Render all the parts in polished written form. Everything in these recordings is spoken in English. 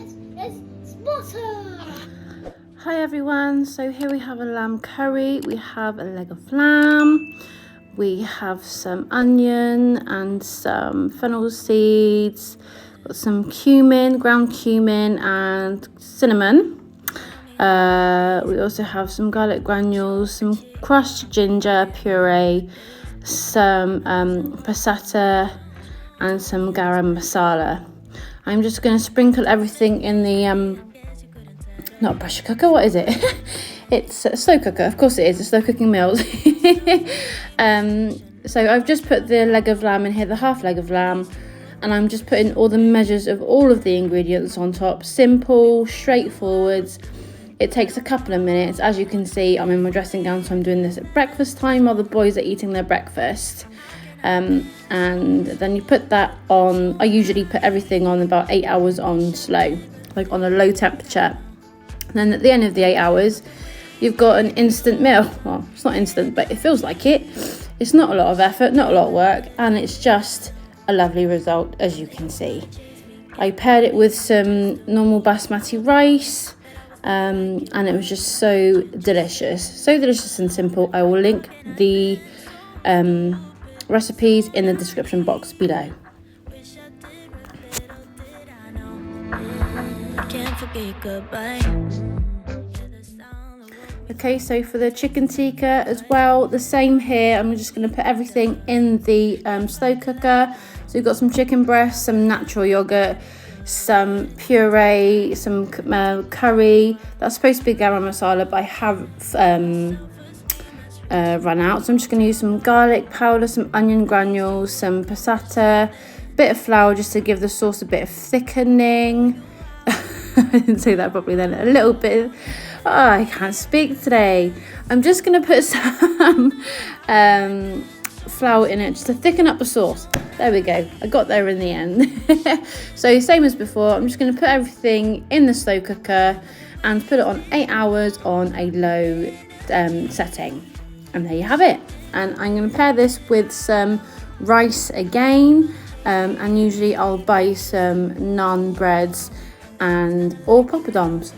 It's butter. Hi everyone, so here we have a lamb curry, we have a leg of lamb, we have some onion and some fennel seeds, got some cumin, ground cumin and cinnamon. We also have some garlic granules, some crushed ginger puree, some passata and some garam masala. I'm just going to sprinkle everything in the not a pressure cooker, what is it? It's a slow cooker, of course it is, a slow cooking meals. So I've just put the leg of lamb in here, the half leg of lamb, and I'm just putting all the measures of all of the ingredients on top. Simple, straightforward. It takes a couple of minutes. As you can see, I'm in my dressing gown, so I'm doing this at breakfast time while the boys are eating their breakfast. And then you put that on. I usually put everything on about 8 hours on slow, like on a low temperature. And then at the end of the 8 hours, you've got an instant meal. Well, it's not instant, but it feels like it. It's not a lot of effort, not a lot of work, and it's just a lovely result, as you can see. I paired it with some normal basmati rice, and it was just so delicious and simple. I will link the recipes in the description box below. Okay, so for the chicken tikka as well, the same here. I'm just going to put everything in the slow cooker. So we've got some chicken breast, some natural yogurt, some puree, some curry. That's supposed to be garam masala, but I have run out. So I'm just going to use some garlic powder, some onion granules, some passata, bit of flour just to give the sauce a bit of thickening. I didn't say that properly then. A little bit. Oh, I can't speak today. I'm just going to put some flour in it just to thicken up the sauce. There we go. I got there in the end. So same as before, I'm just going to put everything in the slow cooker and put it on 8 hours on a low setting. And there you have it. And I'm going to pair this with some rice again. And usually I'll buy some naan breads or poppadoms.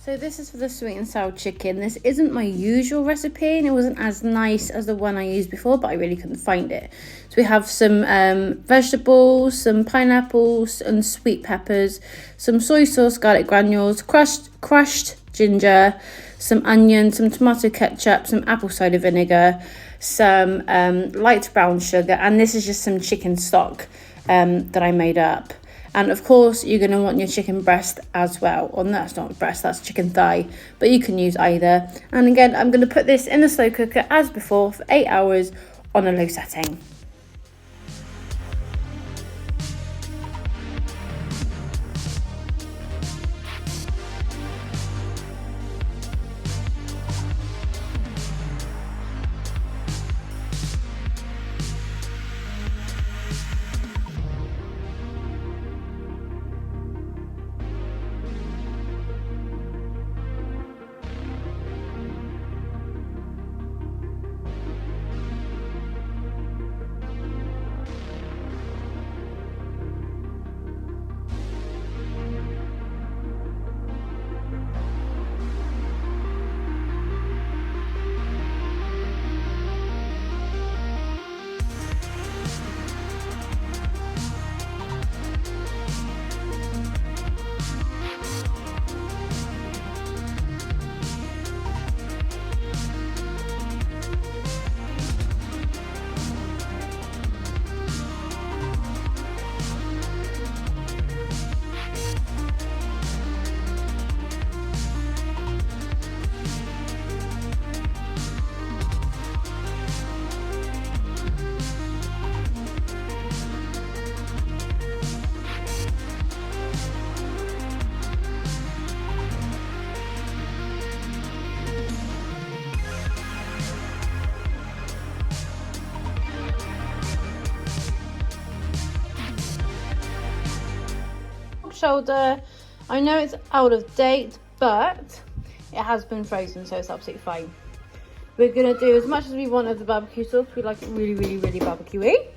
So this is for the sweet and sour chicken. This isn't my usual recipe and it wasn't as nice as the one I used before, but I really couldn't find it. So we have some vegetables, some pineapples and sweet peppers, some soy sauce, garlic granules, crushed ginger, some onion, some tomato ketchup, some apple cider vinegar, some light brown sugar, and this is just some chicken stock that I made up. And of course, you're going to want your chicken breast as well. Or no, that's not breast, that's chicken thigh. But you can use either. And again, I'm going to put this in the slow cooker as before for 8 hours on a low setting. shoulder. I know it's out of date, but it has been frozen, so it's absolutely fine. We're gonna do as much as we want of the barbecue sauce. We like it really, really, really barbecuey.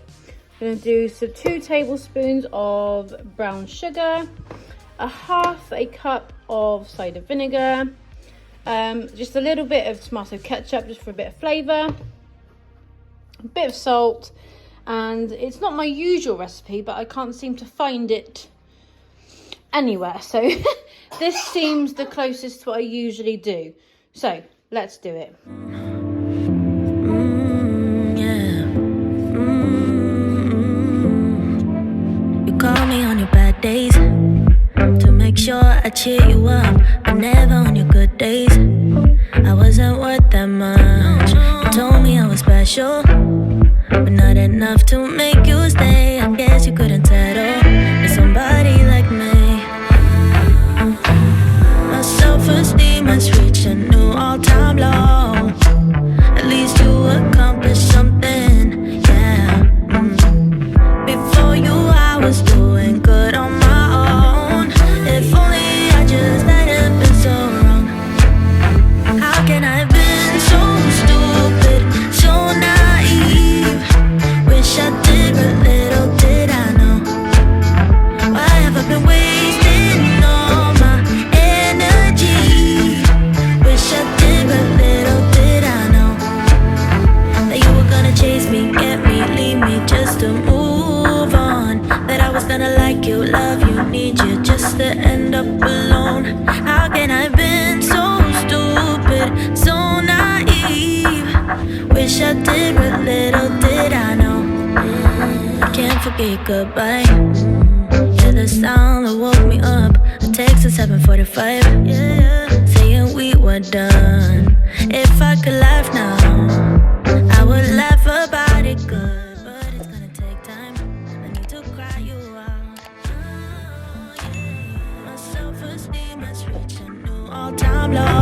We're gonna do 2 tablespoons of brown sugar, a half a cup of cider vinegar, just a little bit of tomato ketchup just for a bit of flavour, a bit of salt, and it's not my usual recipe, but I can't seem to find it anywhere, so this seems the closest to what I usually do. So let's do it. You call me on your bad days to make sure I cheer you up, but never on your good days. I wasn't worth that much. You told me I was special, but not enough to make you stay. I guess you couldn't settle with somebody like me. My self-esteem has reached a new all-time low. At least you accomplished something, yeah. Before you I was doing good on my own. If only I just hadn't been so wrong. How can I have been so stupid, so naive? Wish I did, but little did I know. Why have I been wasting all my energy? Wish I did, but little did I know that you were gonna chase me, get me, leave me just to move on. That I was gonna like you, love you, need you just to end up alone. How can I have been so stupid, so naive? Wish I did, but little did I know. I can't forget goodbye. Yeah, the sound that woke me up. A text at 7:45, saying we were done. If I could laugh now, I would laugh about it good, but it's gonna take time. I need to cry you out. Oh, yeah. My self-esteem has reached a new all-time low.